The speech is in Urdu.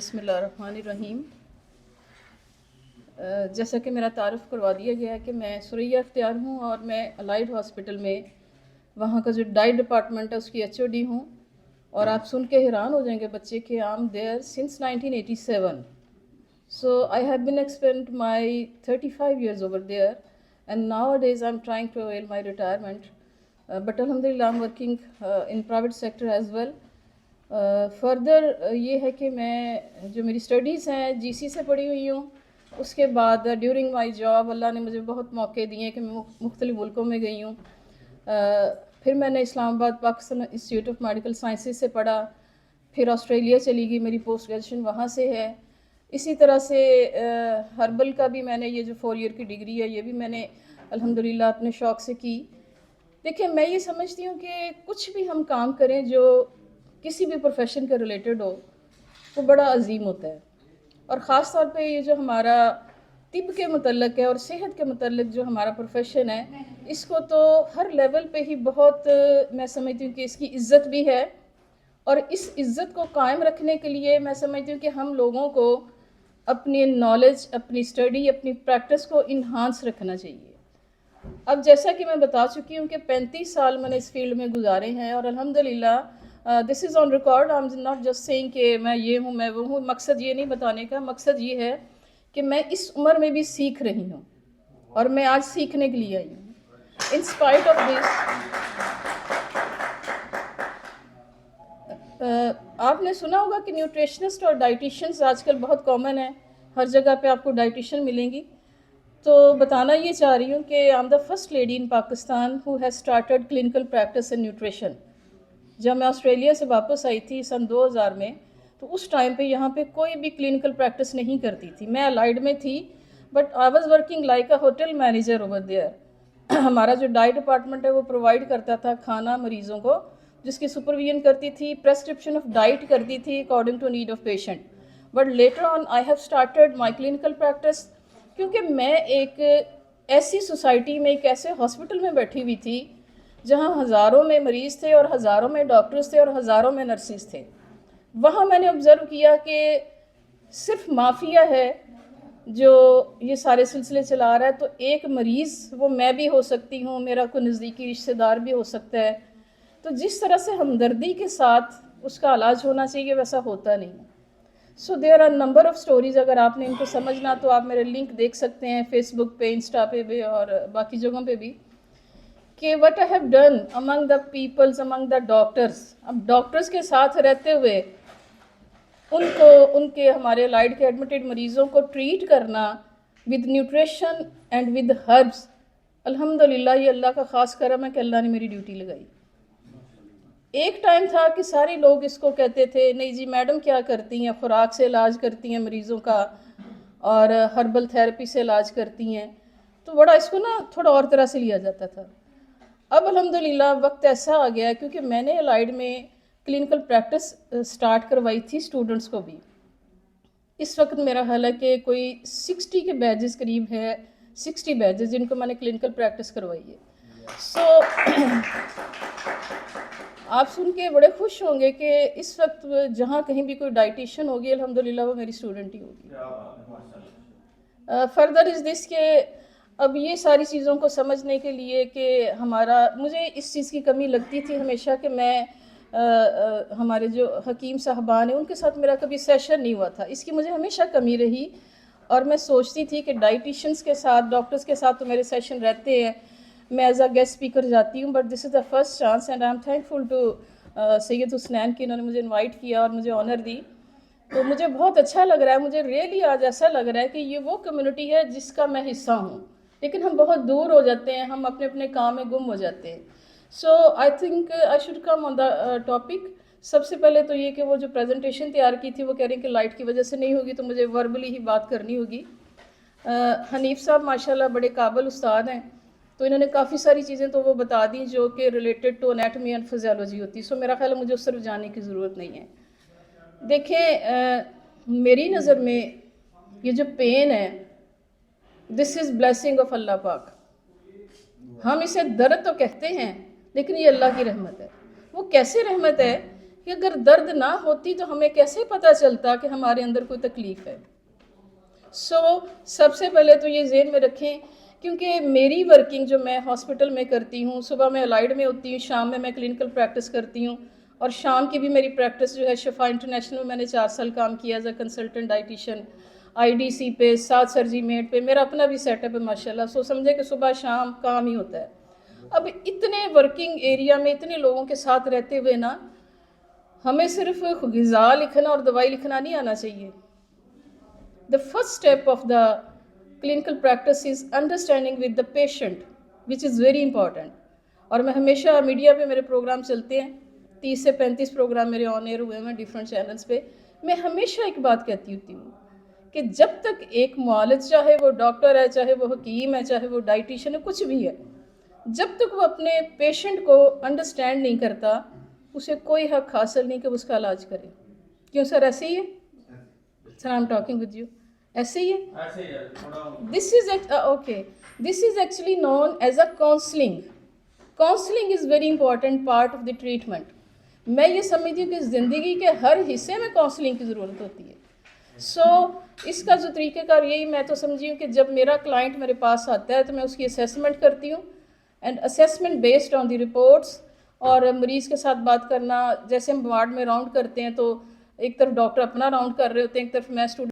بسم اللہ الرحمن الرحیم۔ جیسا کہ میرا تعارف کروا دیا گیا ہے کہ میں سریا اختیار ہوں اور میں الائڈ ہاسپٹل میں وہاں کا جو ڈائٹ ڈپارٹمنٹ ہے اس کی ایچ او ڈی ہوں، اور آپ سن کے حیران ہو جائیں گے بچے کہ I am there since 1987. So I have been spent my 35 years over there, and nowadays I'm trying to avail my retirement. But alhamdulillah I'm working in private sector as well. Further یہ ہے کہ میں جو میری اسٹڈیز ہیں جی سی سے پڑھی ہوئی ہوں، اس کے بعد ڈیورنگ مائی جاب اللہ نے مجھے بہت موقع دیے ہیں کہ میں مختلف ملکوں میں گئی ہوں۔ پھر میں نے اسلام آباد Pakistan institute of medical sciences سے پڑھا، پھر آسٹریلیا چلی گئی، میری پوسٹ گریجویشن وہاں سے ہے۔ اسی طرح سے ہربل کا بھی میں نے یہ جو 4 ایئر کی ڈگری ہے یہ بھی میں نے الحمدللہ اپنے شوق سے کی۔ دیکھیں میں یہ سمجھتی ہوں کہ کچھ بھی ہم کام کریں جو کسی بھی پروفیشن کے ریلیٹڈ ہو وہ بڑا عظیم ہوتا ہے، اور خاص طور پہ یہ جو ہمارا طب کے متعلق ہے اور صحت کے متعلق جو ہمارا پروفیشن ہے، اس کو تو ہر لیول پہ ہی بہت میں سمجھتی ہوں کہ اس کی عزت بھی ہے، اور اس عزت کو قائم رکھنے کے لیے میں سمجھتی ہوں کہ ہم لوگوں کو اپنی نالج، اپنی اسٹڈی، اپنی پریکٹس کو انہانس رکھنا چاہیے۔ اب جیسا کہ میں بتا چکی ہوں کہ 35 سال میں نے اس فیلڈ میں گزارے ہیں، اور الحمدللہ this is on record, I am not just saying کہ میں یہ ہوں میں وہ ہوں۔ مقصد یہ نہیں بتانے کا، مقصد یہ ہے کہ میں اس عمر میں بھی سیکھ رہی ہوں، اور میں آج سیکھنے کے لیے آئی ہوں۔ ان اسپائٹ آف دس، آپ نے سنا ہوگا کہ نیوٹریشنسٹ اور ڈائٹیشنز آج کل بہت کامن ہیں، ہر جگہ پہ آپ کو ڈائٹیشن ملیں گی۔ تو بتانا یہ چاہ رہی ہوں کہ I am the first lady in Pakistan who has started clinical practice in nutrition. جب میں آسٹریلیا سے واپس آئی تھی سن 2000 میں، تو اس ٹائم پہ یہاں پہ کوئی بھی کلینکل پریکٹس نہیں کرتی تھی۔ میں الائڈ میں تھی، but I was working like a hotel manager over there. ہمارا جو ڈائٹ ڈپارٹمنٹ ہے وہ پرووائڈ کرتا تھا کھانا مریضوں کو، جس کی سپرویژن کرتی تھی، پریسکرپشن آف ڈائٹ کرتی تھی according to need of patient. But later on I have started my clinical practice, کیونکہ میں ایک ایسی سوسائٹی میں، ایک ایسے ہاسپٹل میں بیٹھی ہوئی تھی جہاں ہزاروں میں مریض تھے اور ہزاروں میں ڈاکٹرز تھے اور ہزاروں میں نرسز تھے۔ وہاں میں نے آبزرو کیا کہ صرف مافیا ہے جو یہ سارے سلسلے چلا رہا ہے، تو ایک مریض وہ میں بھی ہو سکتی ہوں، میرا کوئی نزدیکی رشتہ دار بھی ہو سکتا ہے۔ تو جس طرح سے ہمدردی کے ساتھ اس کا علاج ہونا چاہیے ویسا ہوتا نہیں۔ So there are number of stories, اگر آپ نے ان کو سمجھنا تو آپ میرے لنک دیکھ سکتے ہیں فیس بک پہ، انسٹا پہ بھی اور باقی جگہوں پہ بھی، کہ what I have done among the peoples, among the doctors. اب ڈاکٹرز کے ساتھ رہتے ہوئے ان کے ہمارے الائڈ کے ایڈمٹڈ مریضوں کو ٹریٹ کرنا with nutrition and with herbs, الحمدللہ یہ اللہ کا خاص کرم ہے کہ اللہ نے میری ڈیوٹی لگائی۔ ایک ٹائم تھا کہ سارے لوگ اس کو کہتے تھے نہیں جی میڈم کیا کرتی ہیں، خوراک سے علاج کرتی ہیں مریضوں کا اور ہربل تھیراپی سے علاج کرتی ہیں، تو بڑا اس کو نا تھوڑا اور طرح سے لیا جاتا تھا۔ اب الحمدللہ وقت ایسا آ گیا کیونکہ میں نے الائڈ میں کلینکل پریکٹس سٹارٹ کروائی تھی اسٹوڈنٹس کو بھی۔ اس وقت میرا خیال ہے کہ کوئی 60 کے بیچز قریب ہے، 60 بیچز جن کو میں نے کلینکل پریکٹس کروائی ہے۔ سو آپ سن کے بڑے خوش ہوں گے کہ اس وقت جہاں کہیں بھی کوئی ڈائٹیشین ہوگی الحمدللہ وہ میری اسٹوڈنٹ ہی ہوگی۔ فردر از دس کہ اب یہ ساری چیزوں کو سمجھنے کے لیے کہ مجھے اس چیز کی کمی لگتی تھی ہمیشہ کہ میں ہمارے جو حکیم صاحبان ہیں ان کے ساتھ میرا کبھی سیشن نہیں ہوا تھا، اس کی مجھے ہمیشہ کمی رہی، اور میں سوچتی تھی کہ ڈائٹیشنس کے ساتھ، ڈاکٹرز کے ساتھ تو میرے سیشن رہتے ہیں، میں ایز اے گیسٹ اسپیکر جاتی ہوں، but this is the first chance and I am thankful to Syed Hasnain کہ انہوں نے مجھے انوائٹ کیا اور مجھے آنر دی۔ تو مجھے بہت اچھا لگ رہا ہے، مجھے ریئلی آج ایسا لگ رہا ہے کہ یہ وہ کمیونٹی ہے جس کا میں حصہ ہوں، لیکن ہم بہت دور ہو جاتے ہیں، ہم اپنے اپنے کام میں گم ہو جاتے ہیں۔ So I think I should come on the topic. سب سے پہلے تو یہ کہ وہ جو پریزنٹیشن تیار کی تھی وہ کہہ رہے ہیں کہ لائٹ کی وجہ سے نہیں ہوگی، تو مجھے وربلی ہی بات کرنی ہوگی۔ حنیف صاحب ماشاءاللہ بڑے قابل استاد ہیں، تو انہوں نے کافی ساری چیزیں تو وہ بتا دیں جو کہ related to anatomy and physiology ہوتی، سو میرا خیال ہے مجھے اس طرف جانے کی ضرورت نہیں ہے۔ دیکھیں میری نظر میں یہ جو پین ہے دس از بلیسنگ آف اللہ پاک۔ ہم اسے درد تو کہتے ہیں لیکن یہ اللہ کی رحمت ہے۔ وہ کیسے رحمت ہے کہ اگر درد نہ ہوتی تو ہمیں کیسے پتہ چلتا کہ ہمارے اندر کوئی تکلیف ہے. سب سے پہلے تو یہ ذہن میں رکھیں، کیونکہ میری ورکنگ جو میں ہاسپٹل میں کرتی ہوں، صبح میں الائیڈ میں ہوتی ہوں، شام میں کلینکل پریکٹس کرتی ہوں، اور شام کی بھی میری پریکٹس جو ہے شفا انٹرنیشنل میں نے 4 سال کام کیا as a consultant dietitian, IDC پہ، 7 سرجی میٹ پہ، میرا اپنا بھی سیٹ اپ ہے ماشاءاللہ. سمجھے کہ صبح شام کام ہی ہوتا ہے. اب اتنے ورکنگ ایریا میں اتنے لوگوں کے ساتھ رہتے ہوئے نا، ہمیں صرف غذا لکھنا اور دوائی لکھنا نہیں آنا چاہیے. The first step of the clinical practice is understanding with the patient, which is very important. اور میں ہمیشہ میڈیا پہ میرے پروگرام چلتے ہیں، 30 سے 35 پروگرام میرے آن ایئر ہوئے ہیں ڈیفرنٹ چینلز پہ. میں ہمیشہ ایک بات کہتی ہوتی ہوں کہ جب تک ایک معالج، چاہے وہ ڈاکٹر ہے، چاہے وہ حکیم ہے، چاہے وہ ڈائٹیشین ہے، کچھ بھی ہے، جب تک وہ اپنے پیشنٹ کو انڈرسٹینڈ نہیں کرتا، اسے کوئی حق حاصل نہیں کہ وہ اس کا علاج کرے. کیوں سر ایسے ہی ہے؟ Sir I am talking with you. ایسے ہی ہے. This is actually known as a counselling. Counselling is very important part of the treatment. میں یہ سمجھتی ہوں کہ زندگی کے ہر حصے میں کاؤنسلنگ کی ضرورت ہوتی ہے. اس کا جو طریقہ کار یہی میں تو سمجھی ہوں کہ جب میرا کلائنٹ میرے پاس آتا ہے تو میں اس کی اسیسمنٹ کرتی ہوں، and assessment based on the reports. اور مریض کے ساتھ بات کرنا، جیسے ہم وارڈ میں راؤنڈ کرتے ہیں تو ایک طرف ڈاکٹر اپنا راؤنڈ کر رہے ہوتے ہیں، ایک طرف میں اسٹوڈنٹ